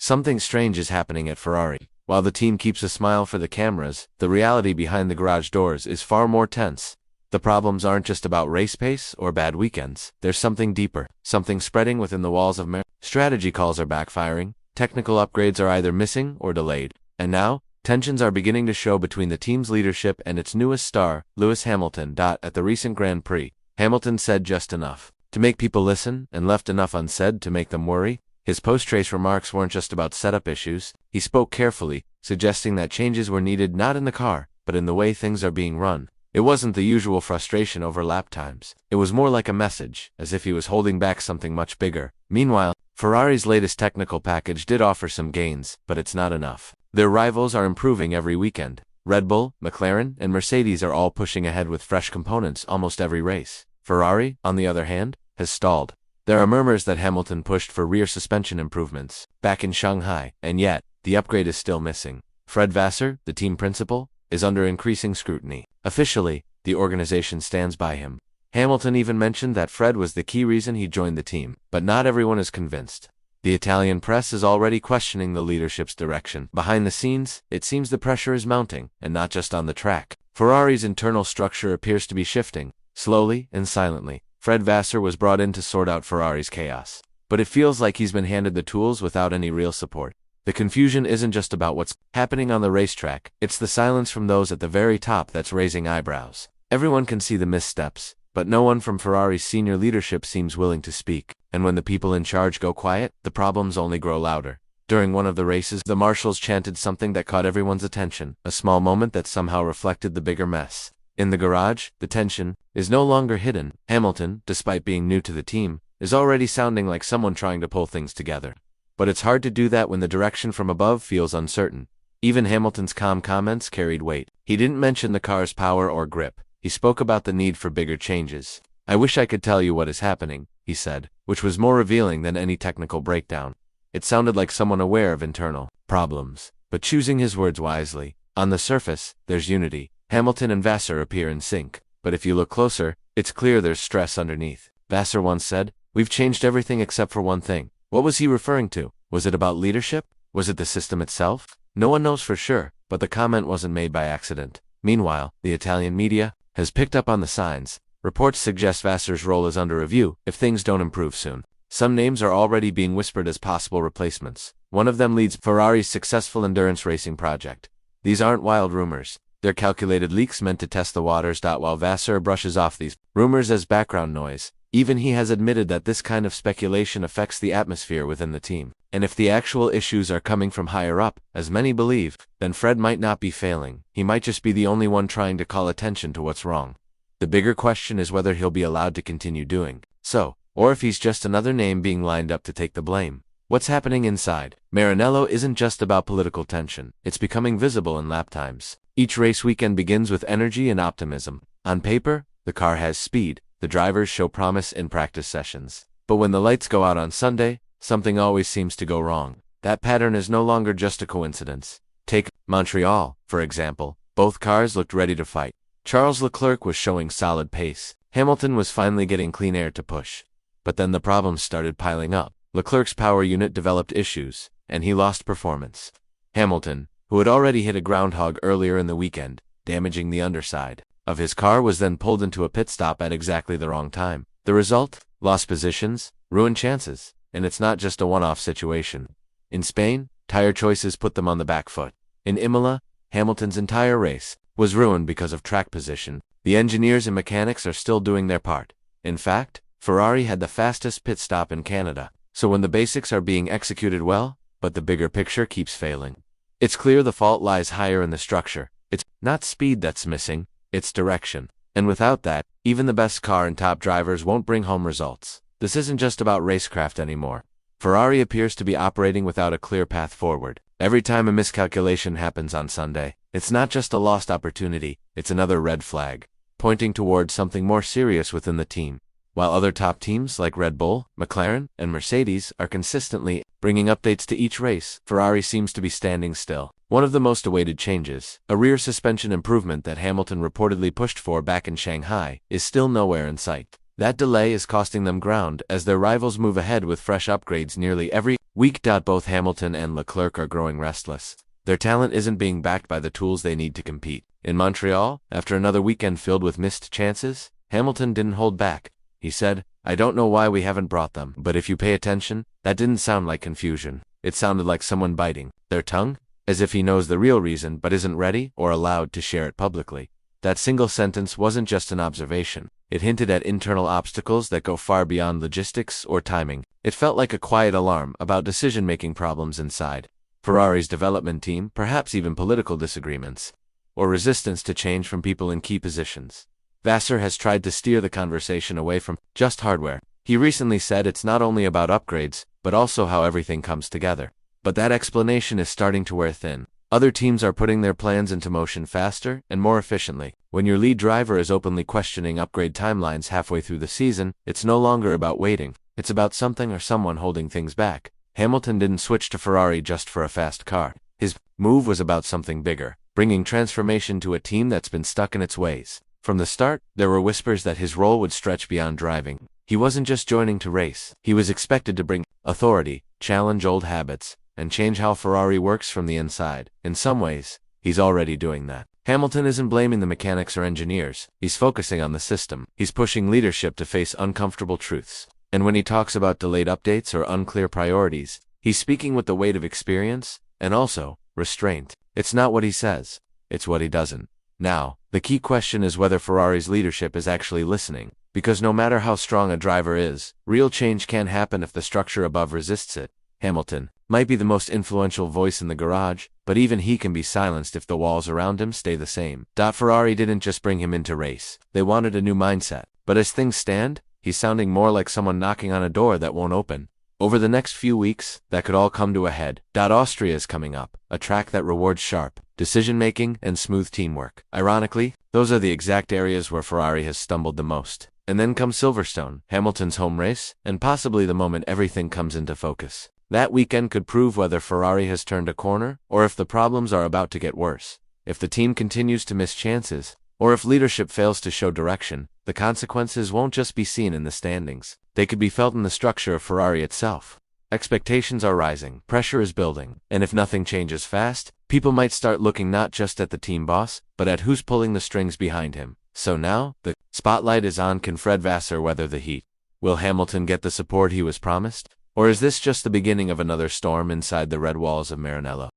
Something strange is happening at Ferrari. While the team keeps a smile for the cameras, the reality behind the garage doors is far more tense. The problems aren't just about race pace or bad weekends. There's something deeper, something spreading within the walls of strategy calls are backfiring, technical upgrades are either missing or delayed, and now, tensions are beginning to show between the team's leadership and its newest star, Lewis Hamilton. At the recent Grand Prix, Hamilton said just enough to make people listen and left enough unsaid to make them worry. His post-race remarks weren't just about setup issues. He spoke carefully, suggesting that changes were needed not in the car, but in the way things are being run. It wasn't the usual frustration over lap times. It was more like a message, as if he was holding back something much bigger. Meanwhile, Ferrari's latest technical package did offer some gains, but it's not enough. Their rivals are improving every weekend. Red Bull, McLaren, and Mercedes are all pushing ahead with fresh components almost every race. Ferrari, on the other hand, has stalled. There are murmurs that Hamilton pushed for rear suspension improvements back in Shanghai, and yet, the upgrade is still missing. Fred Vasseur, the team principal, is under increasing scrutiny. Officially, the organization stands by him. Hamilton even mentioned that Fred was the key reason he joined the team, but not everyone is convinced. The Italian press is already questioning the leadership's direction. Behind the scenes, it seems the pressure is mounting, and not just on the track. Ferrari's internal structure appears to be shifting, slowly and silently. Fred Vasseur was brought in to sort out Ferrari's chaos, but it feels like he's been handed the tools without any real support. The confusion isn't just about what's happening on the racetrack, it's the silence from those at the very top that's raising eyebrows. Everyone can see the missteps, but no one from Ferrari's senior leadership seems willing to speak, and when the people in charge go quiet, the problems only grow louder. During one of the races, the marshals chanted something that caught everyone's attention, a small moment that somehow reflected the bigger mess. In the garage, the tension is no longer hidden. Hamilton, despite being new to the team, is already sounding like someone trying to pull things together. But it's hard to do that when the direction from above feels uncertain. Even Hamilton's calm comments carried weight. He didn't mention the car's power or grip. He spoke about the need for bigger changes. "I wish I could tell you what is happening," he said, which was more revealing than any technical breakdown. It sounded like someone aware of internal problems, but choosing his words wisely. On the surface, there's unity. Hamilton and Vasseur appear in sync, but if you look closer, it's clear there's stress underneath. Vasseur once said, "We've changed everything except for one thing." What was he referring to? Was it about leadership? Was it the system itself? No one knows for sure, but the comment wasn't made by accident. Meanwhile, the Italian media has picked up on the signs. Reports suggest Vasseur's role is under review if things don't improve soon. Some names are already being whispered as possible replacements. One of them leads Ferrari's successful endurance racing project. These aren't wild rumors. They're calculated leaks meant to test the waters. While Vasseur brushes off these rumors as background noise, even he has admitted that this kind of speculation affects the atmosphere within the team. And if the actual issues are coming from higher up, as many believe, then Fred might not be failing. He might just be the only one trying to call attention to what's wrong. The bigger question is whether he'll be allowed to continue doing so, or if he's just another name being lined up to take the blame. What's happening inside Maranello isn't just about political tension. It's becoming visible in lap times. Each race weekend begins with energy and optimism. On paper, the car has speed. The drivers show promise in practice sessions. But when the lights go out on Sunday, something always seems to go wrong. That pattern is no longer just a coincidence. Take Montreal, for example. Both cars looked ready to fight. Charles Leclerc was showing solid pace. Hamilton was finally getting clean air to push. But then the problems started piling up. Leclerc's power unit developed issues, and he lost performance. Hamilton, who had already hit a groundhog earlier in the weekend, damaging the underside of his car, was then pulled into a pit stop at exactly the wrong time. The result? Lost positions, ruined chances, and it's not just a one-off situation. In Spain, tire choices put them on the back foot. In Imola, Hamilton's entire race was ruined because of track position. The engineers and mechanics are still doing their part. In fact, Ferrari had the fastest pit stop in Canada. So when the basics are being executed well, but the bigger picture keeps failing, it's clear the fault lies higher in the structure. It's not speed that's missing, it's direction. And without that, even the best car and top drivers won't bring home results. This isn't just about racecraft anymore. Ferrari appears to be operating without a clear path forward. Every time a miscalculation happens on Sunday, it's not just a lost opportunity, it's another red flag, pointing towards something more serious within the team. While other top teams like Red Bull, McLaren, and Mercedes are consistently bringing updates to each race, Ferrari seems to be standing still. One of the most awaited changes, a rear suspension improvement that Hamilton reportedly pushed for back in Shanghai, is still nowhere in sight. That delay is costing them ground as their rivals move ahead with fresh upgrades nearly every week. Both Hamilton and Leclerc are growing restless. Their talent isn't being backed by the tools they need to compete. In Montreal, after another weekend filled with missed chances, Hamilton didn't hold back. He said, "I don't know why we haven't brought them, but if you pay attention, that didn't sound like confusion. It sounded like someone biting their tongue, as if he knows the real reason but isn't ready or allowed to share it publicly." That single sentence wasn't just an observation. It hinted at internal obstacles that go far beyond logistics or timing. It felt like a quiet alarm about decision-making problems inside Ferrari's development team, perhaps even political disagreements, or resistance to change from people in key positions. Vasseur has tried to steer the conversation away from just hardware. He recently said it's not only about upgrades, but also how everything comes together. But that explanation is starting to wear thin. Other teams are putting their plans into motion faster and more efficiently. When your lead driver is openly questioning upgrade timelines halfway through the season, it's no longer about waiting. It's about something or someone holding things back. Hamilton didn't switch to Ferrari just for a fast car. His move was about something bigger, bringing transformation to a team that's been stuck in its ways. From the start, there were whispers that his role would stretch beyond driving. He wasn't just joining to race. He was expected to bring authority, challenge old habits, and change how Ferrari works from the inside. In some ways, he's already doing that. Hamilton isn't blaming the mechanics or engineers. He's focusing on the system. He's pushing leadership to face uncomfortable truths. And when he talks about delayed updates or unclear priorities, he's speaking with the weight of experience and also restraint. It's not what he says, it's what he doesn't. Now, the key question is whether Ferrari's leadership is actually listening. Because no matter how strong a driver is, real change can't happen if the structure above resists it. Hamilton might be the most influential voice in the garage, but even he can be silenced if the walls around him stay the same. Ferrari didn't just bring him into race. They wanted a new mindset. But as things stand, he's sounding more like someone knocking on a door that won't open. Over the next few weeks, that could all come to a head. Austria is coming up, a track that rewards sharp decision-making and smooth teamwork. Ironically, those are the exact areas where Ferrari has stumbled the most. And then comes Silverstone, Hamilton's home race, and possibly the moment everything comes into focus. That weekend could prove whether Ferrari has turned a corner, or if the problems are about to get worse. If the team continues to miss chances, or if leadership fails to show direction, the consequences won't just be seen in the standings. They could be felt in the structure of Ferrari itself. Expectations are rising, pressure is building, and if nothing changes fast, people might start looking not just at the team boss, but at who's pulling the strings behind him. So now, the spotlight is on. Can Fred Vasseur weather the heat? Will Hamilton get the support he was promised? Or is this just the beginning of another storm inside the red walls of Maranello?